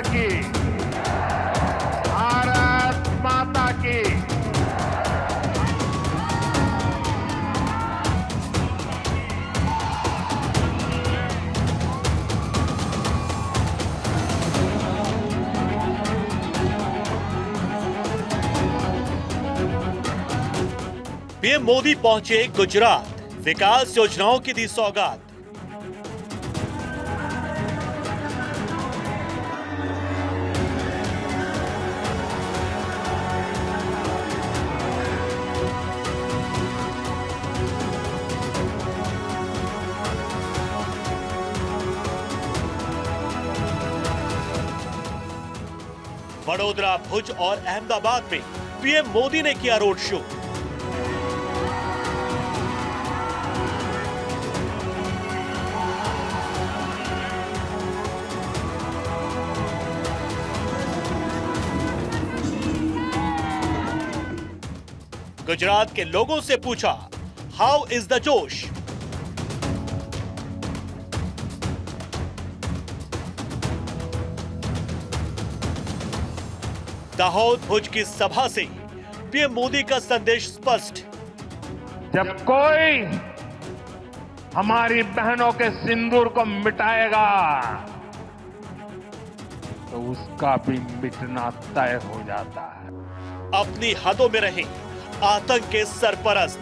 की, भारत माता की। पीएम मोदी पहुंचे गुजरात, विकास योजनाओं की दी सौगात। वडोदरा, भुज और अहमदाबाद में पीएम मोदी ने किया रोड शो। गुजरात के लोगों से पूछा, हाउ इज द जोश? दाहोद, भुज की सभा से पीएम मोदी का संदेश स्पष्ट। जब कोई हमारी बहनों के सिंदूर को मिटाएगा तो उसका भी मिटना तय हो जाता है। अपनी हदों में रहे आतंक के सरपरस्त।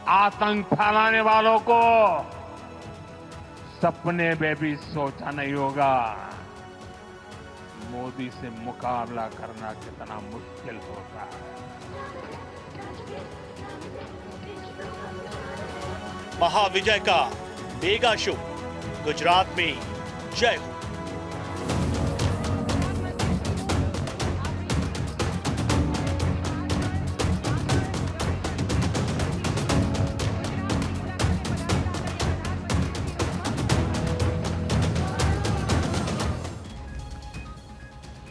आतंक फैलाने वालों को सपने में भी सोचा नहीं होगा मोदी से मुकाबला करना कितना मुश्किल होता है। महाविजय का मेगा शो, गुजरात में जय हो।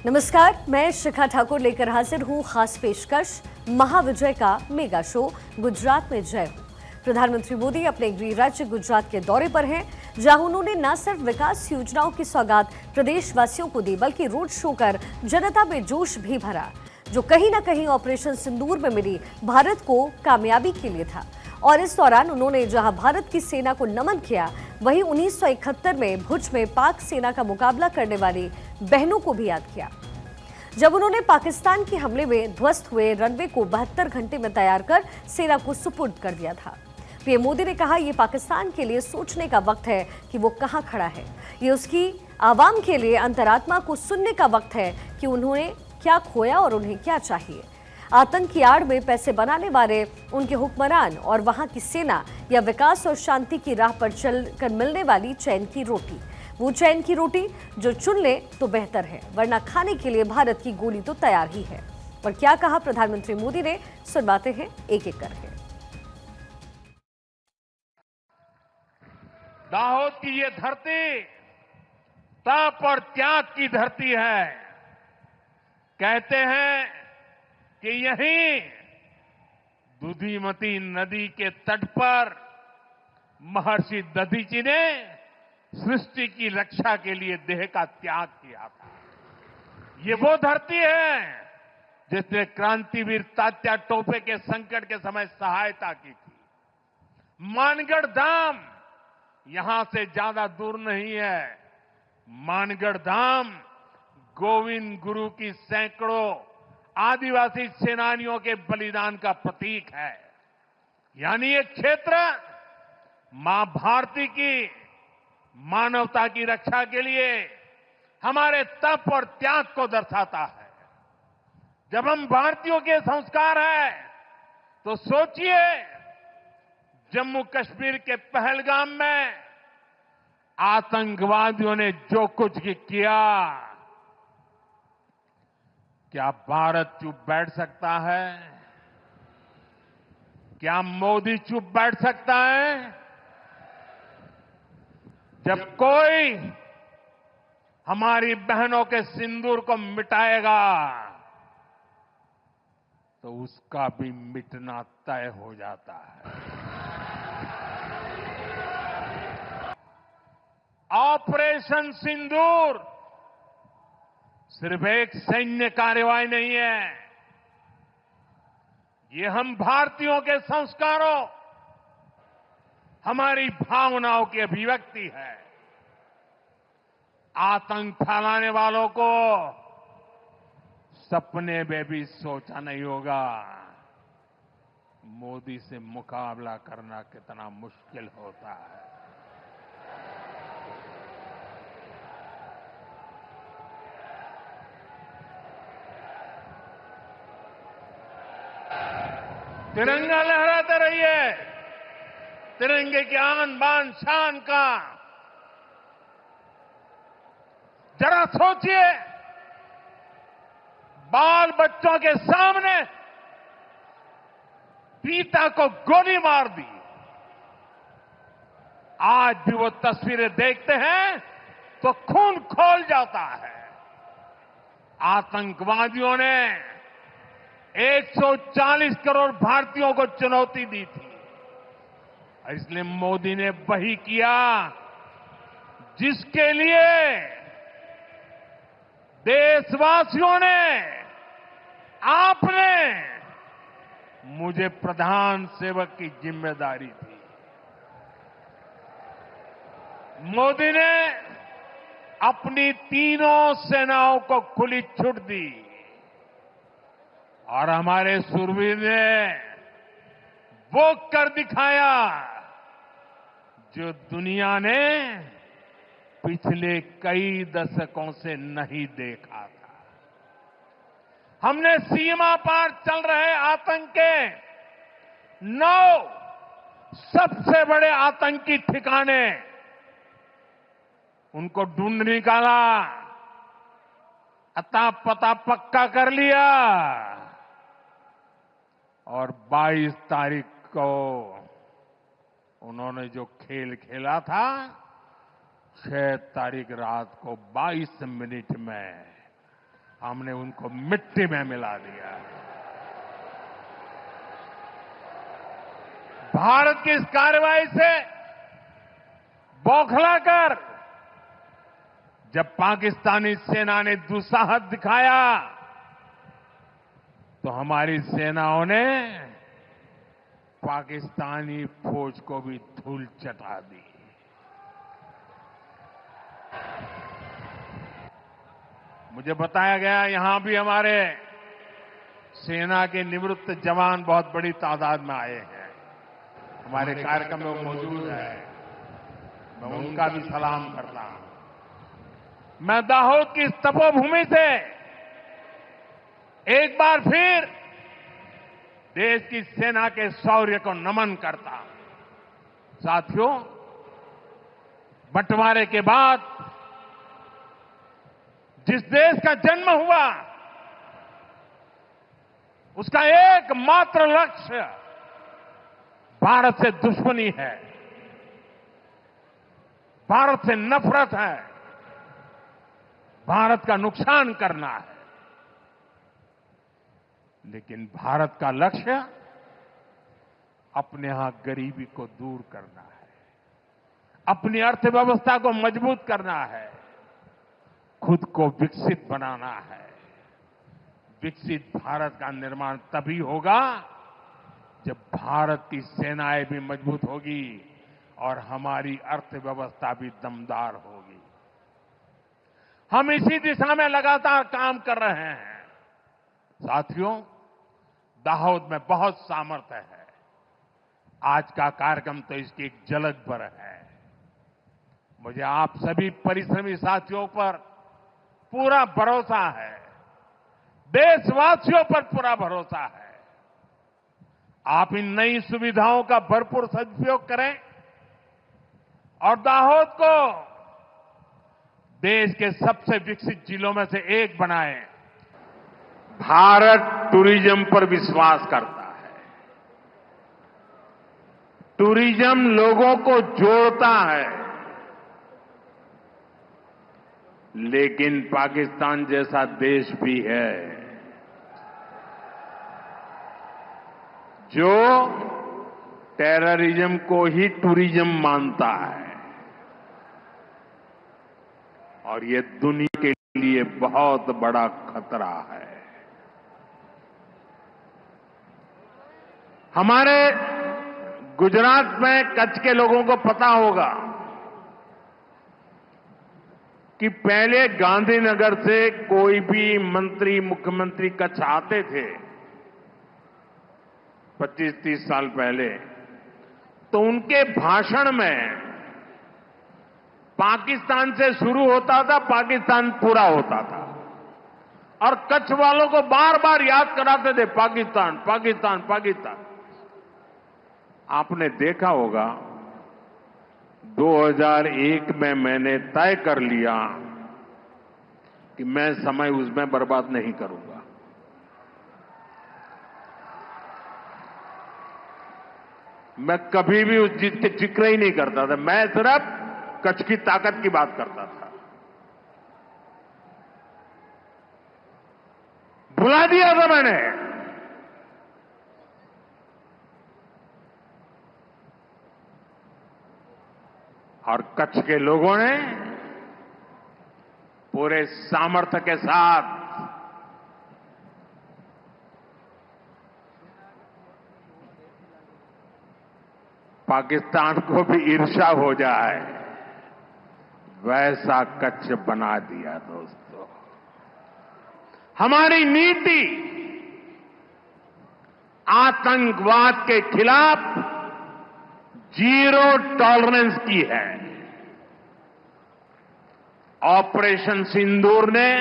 नमस्कार, मैं शिखा ठाकुर लेकर हाजिर हूं खास पेशकश महाविजय का मेगा शो गुजरात में जय हो। प्रधानमंत्री मोदी अपने गृह राज्य गुजरात के दौरे पर हैं, जहां उन्होंने न सिर्फ विकास योजनाओं की सौगात प्रदेशवासियों को दी, बल्कि रोड शो कर जनता में जोश भी भरा, जो कहीं न कहीं ऑपरेशन सिंदूर में मिली भारत को कामयाबी के लिए था। और इस दौरान उन्होंने जहां भारत की सेना को नमन किया, वहीं 1971 में भुज में पाक सेना का मुकाबला करने वाली बहनों को भी याद किया, जब उन्होंने पाकिस्तान के हमले में ध्वस्त हुए रनवे को 72 घंटे में तैयार कर सेना को सुपुर्द कर दिया था। पीएम मोदी ने कहा, यह पाकिस्तान के लिए सोचने का वक्त है कि वो कहां खड़ा है। ये उसकी आवाम के लिए अंतरात्मा को सुनने का वक्त है कि उन्होंने क्या खोया और उन्हें क्या चाहिए। आतंक की आड़ में पैसे बनाने वाले उनके हुक्मरान और वहां की सेना, या विकास और शांति की राह पर चलकर मिलने वाली चैन की रोटी, वो चैन की रोटी जो चुन ले तो बेहतर है, वरना खाने के लिए भारत की गोली तो तैयार ही है। पर क्या कहा प्रधानमंत्री मोदी ने, सुनवाते हैं एक एक करके। दाहोद की ये धरती तप और त्याग की धरती है। कहते हैं कि यहीं दुधिमती नदी के तट पर महर्षि दधीची ने सृष्टि की रक्षा के लिए देह का त्याग किया था। ये वो धरती है जिसने क्रांतिवीर तात्या टोपे के संकट के समय सहायता की थी। मानगढ़ धाम यहां से ज्यादा दूर नहीं है। मानगढ़ धाम गोविंद गुरु की सैकड़ों आदिवासी सेनानियों के बलिदान का प्रतीक है। यानी ये क्षेत्र मां भारती की मानवता की रक्षा के लिए हमारे तप और त्याग को दर्शाता है। जब हम भारतीयों के संस्कार हैं तो सोचिए, जम्मू कश्मीर के पहलगाम में आतंकवादियों ने जो कुछ किया, क्या भारत चुप बैठ सकता है? क्या मोदी चुप बैठ सकता है? जब कोई हमारी बहनों के सिंदूर को मिटाएगा तो उसका भी मिटना तय हो जाता है। ऑपरेशन सिंदूर सिर्फ एक सैन्य कार्रवाई नहीं है, ये हम भारतीयों के संस्कारों, हमारी भावनाओं की अभिव्यक्ति है। आतंक फैलाने वालों को सपने में भी सोचा नहीं होगा मोदी से मुकाबला करना कितना मुश्किल होता है। तिरंगा लहराते रहिए, तिरंगे की आन बान शान का जरा सोचिए, बाल बच्चों के सामने पिता को गोली मार दी। आज भी वो तस्वीरें देखते हैं तो खून खौल जाता है। आतंकवादियों ने 140 करोड़ भारतीयों को चुनौती दी थी, इसलिए मोदी ने वही किया जिसके लिए देशवासियों ने, आपने मुझे प्रधान सेवक की जिम्मेदारी दी। मोदी ने अपनी तीनों सेनाओं को खुली छूट दी और हमारे शूरवीर ने वो कर दिखाया जो दुनिया ने पिछले कई दशकों से नहीं देखा था। हमने सीमा पार चल रहे आतंक के 9 सबसे बड़े आतंकी ठिकाने उनको ढूंढ निकाला, अता पता पक्का कर लिया और 22 तारीख को उन्होंने जो खेल खेला था, 6 तारीख रात को 22 मिनट में हमने उनको मिट्टी में मिला दिया। भारत की इस कार्रवाई से बौखलाकर जब पाकिस्तानी सेना ने दुस्साहस दिखाया तो हमारी सेनाओं ने पाकिस्तानी फौज को भी धूल चटा दी। मुझे बताया गया यहां भी हमारे सेना के निवृत्त जवान बहुत बड़ी तादाद में आए हैं, हमारे कार्यक्रम में मौजूद है। मैं उनका भी सलाम करता हूं। मैं दाहोद की इस तपोभूमि से एक बार फिर देश की सेना के शौर्य को नमन करता हूं। साथियों, बंटवारे के बाद जिस देश का जन्म हुआ उसका एकमात्र लक्ष्य भारत से दुश्मनी है, भारत से नफरत है, भारत का नुकसान करना है। लेकिन भारत का लक्ष्य अपने यहां गरीबी को दूर करना है, अपनी अर्थव्यवस्था को मजबूत करना है, खुद को विकसित बनाना है। विकसित भारत का निर्माण तभी होगा जब भारत की सेनाएं भी मजबूत होगी और हमारी अर्थव्यवस्था भी दमदार होगी। हम इसी दिशा में लगातार काम कर रहे हैं। साथियों, दाहोद में बहुत सामर्थ्य है। आज का कार्यक्रम तो इसकी एक झलक भर है। मुझे आप सभी परिश्रमी साथियों पर पूरा भरोसा है, देशवासियों पर पूरा भरोसा है। आप इन नई सुविधाओं का भरपूर सदुपयोग करें और दाहोद को देश के सबसे विकसित जिलों में से एक बनाएं। भारत टूरिज्म पर विश्वास करता है। टूरिज्म लोगों को जोड़ता है, लेकिन पाकिस्तान जैसा देश भी है जो टेररिज्म को ही टूरिज्म मानता है। और ये दुनिया के लिए बहुत बड़ा खतरा है। हमारे गुजरात में कच्छ के लोगों को पता होगा कि पहले गांधीनगर से कोई भी मंत्री मुख्यमंत्री कच्छ आते थे 25-30 साल पहले, तो उनके भाषण में पाकिस्तान से शुरू होता था, पाकिस्तान पूरा होता था और कच्छ वालों को बार बार याद कराते थे पाकिस्तान पाकिस्तान पाकिस्तान। आपने देखा होगा 2001 में मैंने तय कर लिया कि मैं समय उसमें बर्बाद नहीं करूंगा। मैं कभी भी उस चीज के जिक्र ही नहीं करता था, मैं सिर्फ कच्छ की ताकत की बात करता था। भुला दिया था मैंने। और कच्छ के लोगों ने पूरे सामर्थ्य के साथ पाकिस्तान को भी ईर्ष्या हो जाए वैसा कच्छ बना दिया। दोस्तों, हमारी नीति आतंकवाद के खिलाफ जीरो टॉलरेंस की है। ऑपरेशन सिंदूर ने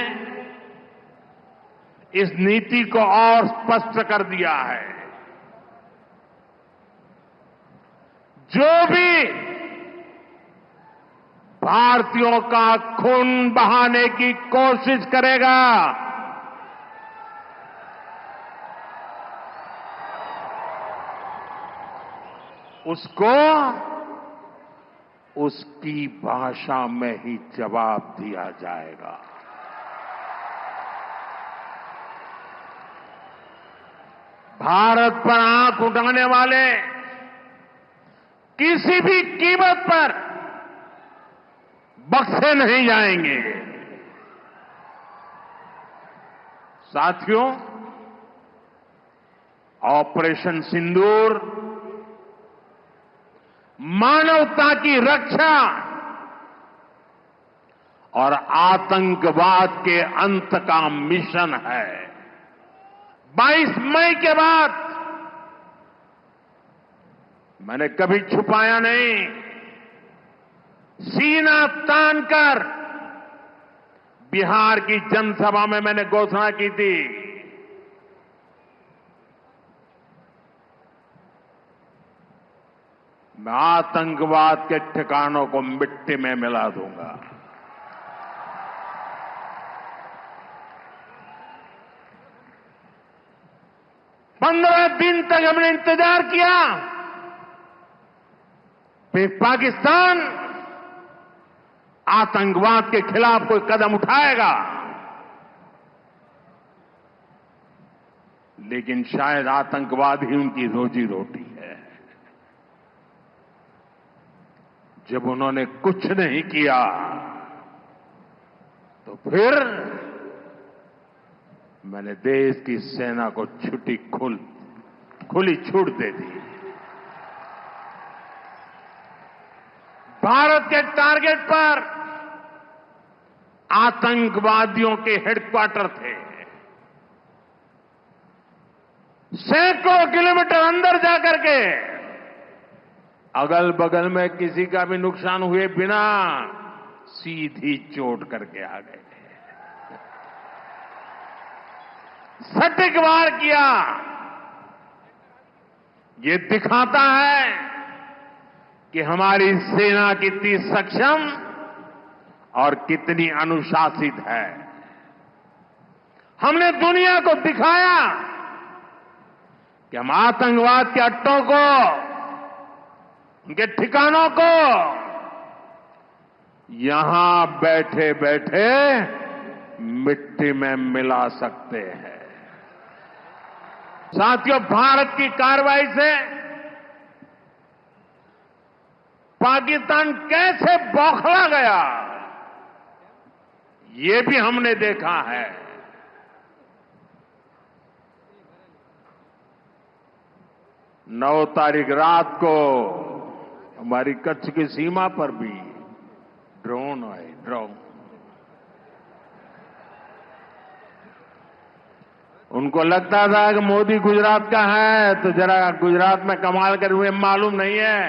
इस नीति को और स्पष्ट कर दिया है। जो भी भारतीयों का खून बहाने की कोशिश करेगा, उसको उसकी भाषा में ही जवाब दिया जाएगा। भारत पर आंख उठाने वाले किसी भी कीमत पर बख्शे नहीं जाएंगे। साथियों, ऑपरेशन सिंदूर मानवता की रक्षा और आतंकवाद के अंत का मिशन है। 22 मई के बाद मैंने कभी छुपाया नहीं, सीना तानकर बिहार की जनसभा में मैंने घोषणा की थी, मैं आतंकवाद के ठिकानों को मिट्टी में मिला दूंगा। पंद्रह दिन तक हमने इंतजार किया, फिर पाकिस्तान आतंकवाद के खिलाफ कोई कदम उठाएगा, लेकिन शायद आतंकवाद ही उनकी रोजी रोटी है। जब उन्होंने कुछ नहीं किया तो फिर मैंने देश की सेना को खुली छूट दे दी। भारत के टारगेट पर आतंकवादियों के हेडक्वार्टर थे। सैकड़ों किलोमीटर अंदर जाकर के अगल बगल में किसी का भी नुकसान हुए बिना सीधी चोट करके आ गए। सटीक वार किया। ये दिखाता है कि हमारी सेना कितनी सक्षम और कितनी अनुशासित है। हमने दुनिया को दिखाया कि हम आतंकवाद के अड्डों को, उनके ठिकानों को यहां बैठे बैठे मिट्टी में मिला सकते हैं। साथियों, भारत की कार्रवाई से पाकिस्तान कैसे बौखला गया ये भी हमने देखा है। 9 तारीख रात को हमारी कच्छ की सीमा पर भी ड्रोन आए, ड्रोन। उनको लगता था कि मोदी गुजरात का है, तो जरा गुजरात में कमाल कर हुए मालूम नहीं है।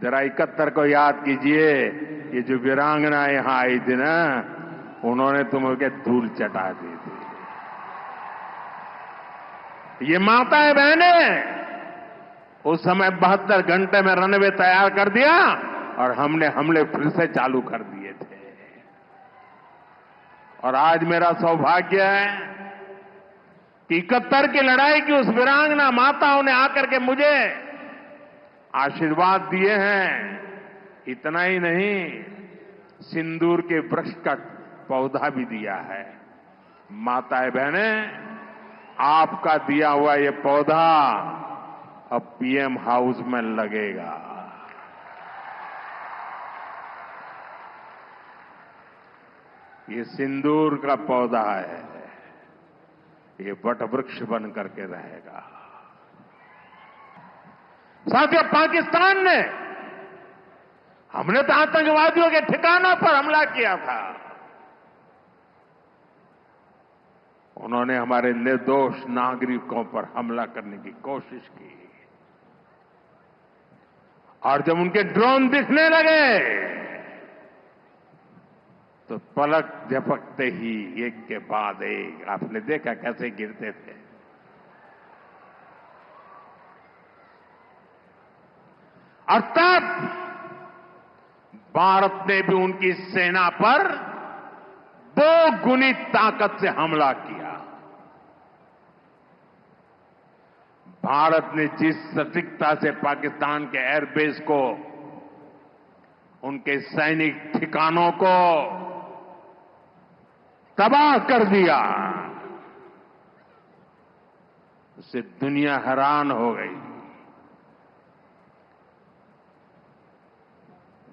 जरा 71 को याद कीजिए, ये जो वीरांगना यहां आई थी ना, उन्होंने तुम्हें धूल चटा दी थी। ये माताएं बहनें उस समय 72 घंटे में रनवे तैयार कर दिया और हमने हमले फिर से चालू कर दिए थे। और आज मेरा सौभाग्य है कि 71 की लड़ाई की उस वीरांगना माताओं ने आकर के मुझे आशीर्वाद दिए हैं। इतना ही नहीं, सिंदूर के वृक्ष का पौधा भी दिया है। माताएं बहनें, आपका दिया हुआ ये पौधा अब पीएम हाउस में लगेगा। ये सिंदूर का पौधा है, ये वट वृक्ष बन करके रहेगा। साथियों, पाकिस्तान ने, हमने तो आतंकवादियों के ठिकानों पर हमला किया था। उन्होंने हमारे निर्दोष नागरिकों पर हमला करने की कोशिश की। और जब उनके ड्रोन दिखने लगे तो पलक झपकते ही एक के बाद एक, आपने देखा कैसे गिरते थे। और तब भारत ने भी उनकी सेना पर 2 गुनी ताकत से हमला किया। भारत ने जिस सटीकता से पाकिस्तान के एयरबेस को, उनके सैनिक ठिकानों को तबाह कर दिया, उससे दुनिया हैरान हो गई।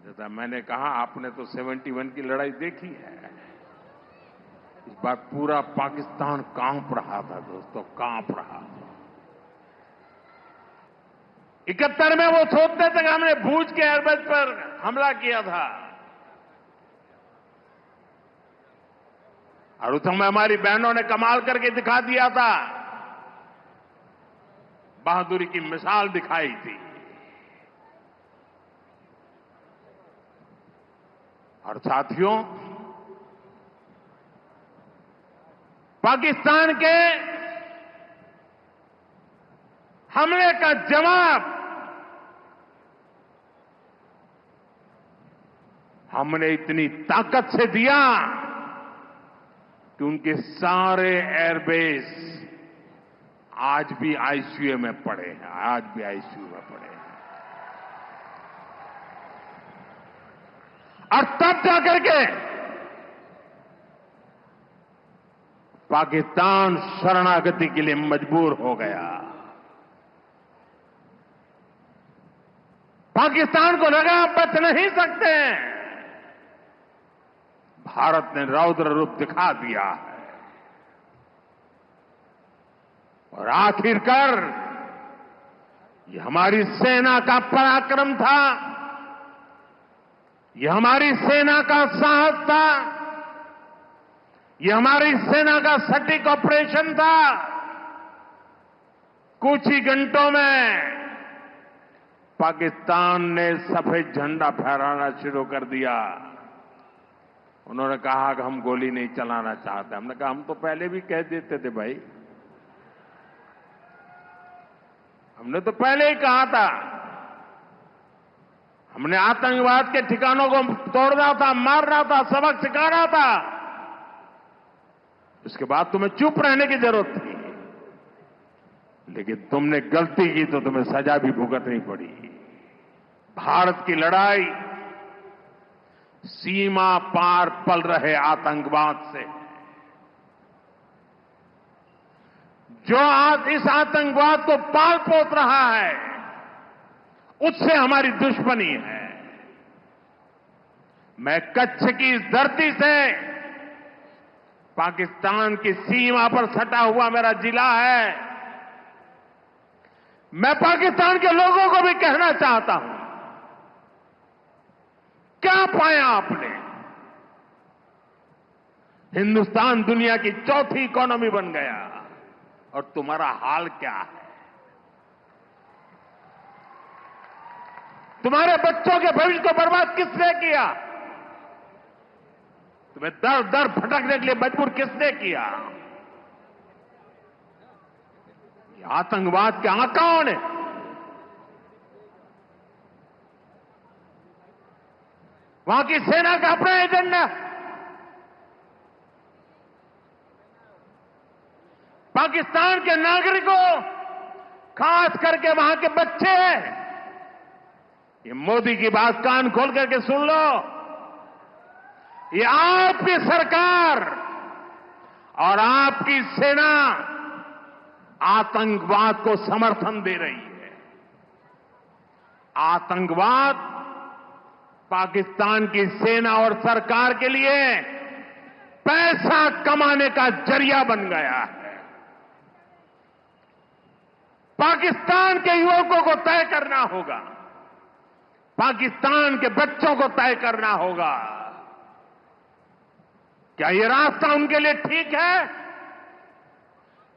जैसा मैंने कहा, आपने तो 71 की लड़ाई देखी है। इस बार पूरा पाकिस्तान कांप रहा था दोस्तों, कांप रहा था। 71 में वो सोचते थे कि हमने भूज के एयरबेस पर हमला किया था, और उस समय हमारी बहनों ने कमाल करके दिखा दिया था, बहादुरी की मिसाल दिखाई थी। और साथियों, पाकिस्तान के हमले का जवाब हमने इतनी ताकत से दिया कि उनके सारे एयरबेस आज भी आईसीयू में पड़े हैं, आज भी आईसीयू में पड़े हैं। और तब जाकर के पाकिस्तान शरणागति के लिए मजबूर हो गया। पाकिस्तान को लगा बच नहीं सकते। भारत ने रौद्र रूप दिखा दिया है और आखिरकार ये हमारी सेना का पराक्रम था, ये हमारी सेना का साहस था, ये हमारी सेना का सटीक ऑपरेशन था। कुछ ही घंटों में पाकिस्तान ने सफेद झंडा फहराना शुरू कर दिया। उन्होंने कहा कि हम गोली नहीं चलाना चाहते। हमने कहा हम तो पहले भी कह देते थे भाई, हमने तो पहले ही कहा था। हमने आतंकवाद के ठिकानों को तोड़ना था, मारना था, सबक सिखाना था। उसके बाद तुम्हें चुप रहने की जरूरत थी, लेकिन तुमने गलती की तो तुम्हें सजा भी भुगतनी पड़ी। भारत की लड़ाई सीमा पार पल रहे आतंकवाद से, जो आज इस आतंकवाद को पाल पोस रहा है, उससे हमारी दुश्मनी है। मैं कच्छ की इस धरती से पाकिस्तान की सीमा पर सटा हुआ मेरा जिला है। मैं पाकिस्तान के लोगों को भी कहना चाहता हूं, क्या पाया आपने? हिंदुस्तान दुनिया की चौथी इकोनॉमी बन गया और तुम्हारा हाल क्या है? तुम्हारे बच्चों के भविष्य को बर्बाद किसने किया? तुम्हें दर दर भटकने के लिए मजबूर किसने किया? ये आतंकवाद के आकाओं ने। वहां की सेना का अपना एजेंडा, पाकिस्तान के नागरिकों, खास करके वहां के बच्चे, ये मोदी की बात कान खोल करके सुन लो। ये आपकी सरकार और आपकी सेना आतंकवाद को समर्थन दे रही है। आतंकवाद पाकिस्तान की सेना और सरकार के लिए पैसा कमाने का जरिया बन गया है। पाकिस्तान के युवकों को तय करना होगा, पाकिस्तान के बच्चों को तय करना होगा, क्या ये रास्ता उनके लिए ठीक है?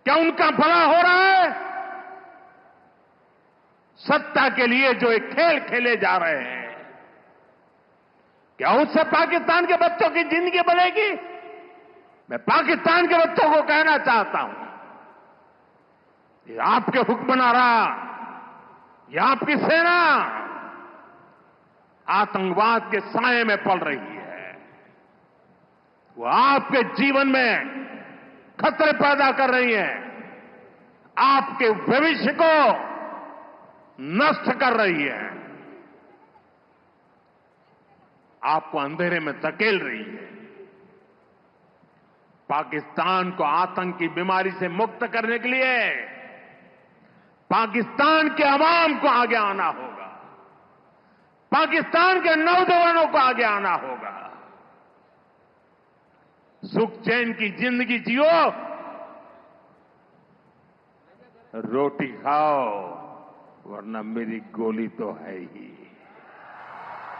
क्या उनका भला हो रहा है? सत्ता के लिए जो एक खेल खेले जा रहे हैं, क्या उससे पाकिस्तान के बच्चों की जिंदगी बनेगी? मैं पाकिस्तान के बच्चों को कहना चाहता हूं, ये आपके हुक्मनारा, ये आपकी सेना आतंकवाद के साए में पल रही है। वो आपके जीवन में खतरे पैदा कर रही है, आपके भविष्य को नष्ट कर रही है, आपको अंधेरे में धकेल रही है। पाकिस्तान को आतंक की बीमारी से मुक्त करने के लिए पाकिस्तान के अवाम को आगे आना होगा, पाकिस्तान के नौजवानों को आगे आना होगा। सुख चैन की जिंदगी जियो, रोटी खाओ, वरना मेरी गोली तो है ही।